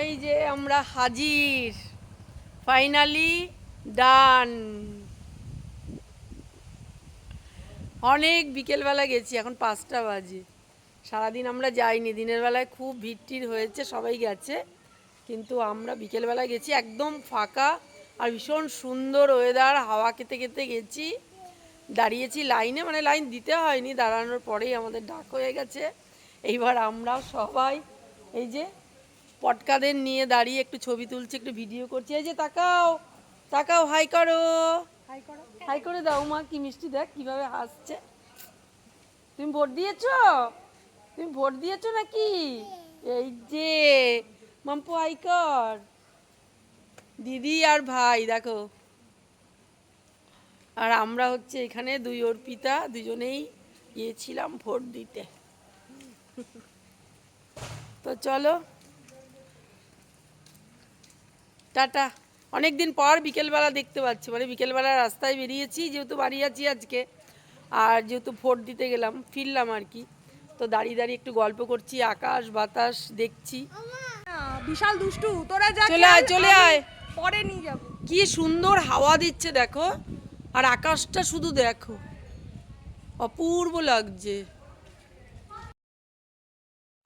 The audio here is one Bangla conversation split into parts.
এই যে আমরা হাজির, ফাইনালি ডান। অনেক বিকেলবেলা গেছি, এখন 5টা বাজে। সারাদিন আমরা যাইনি, দিনের বেলায় খুব ভিড় হয়েছে, সবাই গেছে, কিন্তু আমরা বিকেলবেলা গেছি, একদম ফাঁকা আর ভীষণ সুন্দর ওয়েদার, হাওয়া খেতে খেতে গেছি। দাঁড়িয়েছি লাইনে, মানে লাইন দিতে হয়নি, দাঁড়ানোর পরেই আমাদের ডাক হয়ে গেছে। এইবার আমরা সবাই এই যে পটকাদের নিয়ে দাঁড়িয়ে একটু ছবি তুলছি, একটু ভিডিও করছি। এই যে তাকাও তাকাও, হাই করো, হাই করে দাও। মা কি মিষ্টি, দেখ কিভাবে হাসছে। তুমি ভোট দিয়েছো? তুমি ভোট দিয়েছো নাকি? এই যে মাম্পু, হাই কর। দিদি আর ভাই দেখো, আর আমরা হচ্ছে এখানে দুই অর্পিতা, দুজনেই গিয়েছিলাম ভোট দিতে। তো চলো টাটা। অনেক দিন পর বিকেলবেলা দেখতে পাচ্ছি, মানে বিকেলবেলা রাস্তায় বেরিয়েছি, যেহেতু বাড়ি আছি আজকে, আর যেহেতু ভোট দিতে গেলাম, ফিরলাম আর কি। তো দাঁড়িয়ে দাঁড়িয়ে একটু গল্প করছি, আকাশ বাতাস দেখছি। বিশাল দুষ্টু, তোরা যা চলে আয়, চলে আয়, পরে নিয়ে যাব। কি সুন্দর হাওয়া দিচ্ছে দেখো, আর আকাশটা শুধু দেখো, অপূর্ব লাগছে।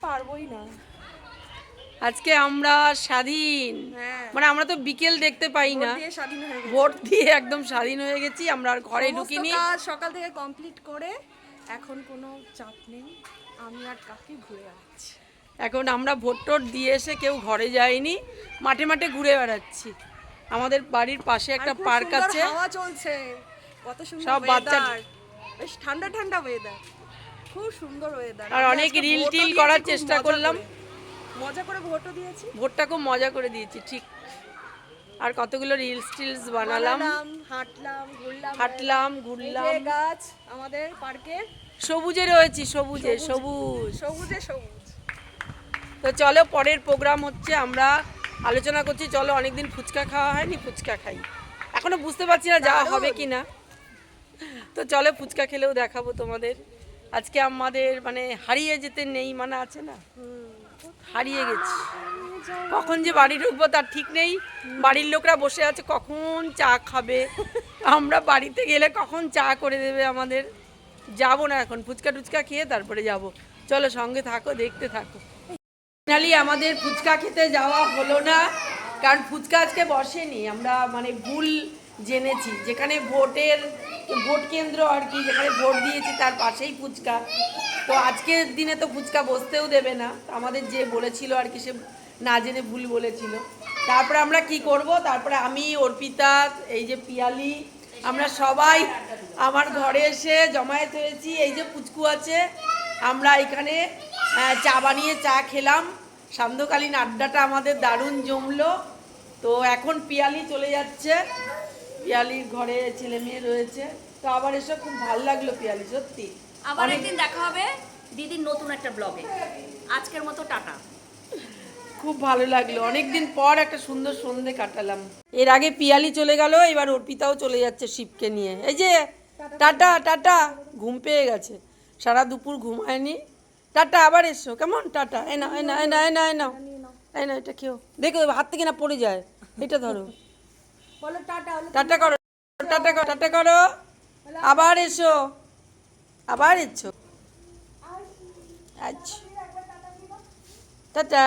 পারবোই না, আজকে আমরা স্বাধীন, মানে আমরা তো বিকেল দেখতে পাই না, স্বাধীন হয়ে গেছি। ভোট দিয়ে একদম স্বাধীন হয়ে গেছি। আমরা আর ঘরে ঢুকিনি, কাজ সকাল থেকে কমপ্লিট করে এখন কোনো চাপ নেই, আমি আর কাকি ঘুরে যাচ্ছি। এখন আমরা ভোট টোট দিয়ে এসে কেউ ঘরে যায়নি, মাঠে মাঠে ঘুরে বেড়াচ্ছি। আমাদের বাড়ির পাশে একটা পার্ক আছে, হাওয়া চলছে, কত সুন্দর সব বাচ্চা, বেশ ঠান্ডা ঠান্ডা ওয়েদার, খুব সুন্দর ওয়েদার। আর অনেক রিল টিল করার চেষ্টা করলাম, মজা করে ভোটও দিয়েছি, ভোটটা খুব মজা করে দিয়েছি ঠিক। আর কতগুলো রিলস টিলস বানালাম, হাঁটলাম ঘুরলাম। গাছ আমাদের পার্কের সবুজে রয়েছি, সবুজে সবুজ, সবুজে সবুজ। তো চলো, পরের প্রোগ্রাম হচ্ছে, আমরা আলোচনা করছি, চলো অনেকদিন ফুচকা খাওয়া হয়নি, ফুচকা খাই। এখনো বুঝতে পারছি না যাওয়া হবে কি না, তো চলো ফুচকা খেলেও দেখাবো তোমাদের। আজকে আমাদের মানে হারিয়ে যেতে নেই, মানে আছে না, হারিয়ে গেছি। কখন যে বাড়ি ঢুকবো তার ঠিক নেই, বাড়ির লোকরা বসে আছে কখন চা খাবে, আমরা বাড়িতে গেলে কখন চা করে দেবে আমাদের। যাবো না এখন, ফুচকা টুচকা খেয়ে তারপরে যাব। চলো সঙ্গে থাকো, দেখতে থাকো। ফাইনালি আমাদের ফুচকা খেতে যাওয়া হলো না, কারণ ফুচকা আজকে বসেনি, আমরা মানে ভুল জেনেছি। যেখানে ভোট কেন্দ্র আর কি, যেখানে ভোট দিয়েছি তার পাশেই ফুচকা, তো আজকের দিনে তো ফুচকা বসতেও দেবে না। আমাদের যে বলেছিল আর কি, সে না জেনে ভুল বলেছিল। তারপরে আমরা কি করব, তারপরে আমি, অর্পিতা, এই যে পিয়ালি, আমরা সবাই আমার ঘরে এসে জমায়েত হয়েছি। এই যে পুচকু আছে, আমরা এখানে চা বানিয়ে চা খেলাম, সান্ধ্যকালীন আড্ডাটা আমাদের দারুণ জমলো। তো এখন পিয়ালি চলে যাচ্ছে, পিয়ালির ঘরে ছেলে মেয়ে রয়েছে। তো আবার এসে খুব ভালো লাগলো পিয়ালি, সত্যি। আবার একদিন দেখা হবে দিদির নতুন একটা ব্লগে। আজকের মতো টাটা। খুব ভালো লাগলো, অনেকদিন পর একটা সুন্দর সন্ধে কাটালাম। এর আগে পিয়ালি চলে গেল, এবার অর্পিতাও চলে যাচ্ছে শিবকে নিয়ে। এই যে টাটা টাটা, ঘুম পেয়ে গেছে, সারা দুপুর ঘুমায়নি। টাটা, আবার এসো, কেমন? টাটা, এ না এ না এ না এ না এ নাও, এই না, এটা খেও, দেখো হাত থেকে না পড়ে যায়, এটা ধরো, বলো টাটা। টাটা করো, টাটা করো, টাটা করো, আবার এসো, আবার এসো, আচ্ছা টাটা।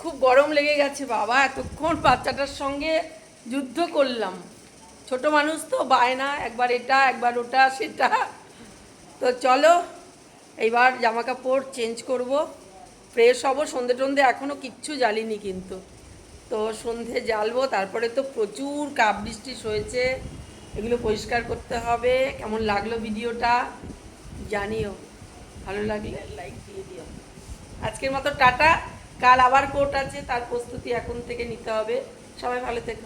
খুব গরম লেগে গেছে বাবা, এতক্ষণ বাচ্চাটার সঙ্গে যুদ্ধ করলাম। ছোট মানুষ তো, বায়না, একবার এটা একবার ওটা সেটা। তো চলো এইবার জামা কাপড় চেঞ্জ করব, ফ্রেশ হব। সন্ধে টন্ধে এখনও কিচ্ছু জ্বালিনি কিন্তু, তো সন্ধে জ্বালবো। তারপরে তো প্রচুর কাপ বৃষ্টি হয়েছে, এগুলো পরিষ্কার করতে হবে। কেমন লাগলো ভিডিওটা জানিও, ভালো লাগলে লাইক দিয়ে দিও। আজকের মতো টাটা, কাল আবার কোর্ট আছে, তার প্রস্তুতি এখন থেকে নিতে হবে। সবাই ভালো থেকো।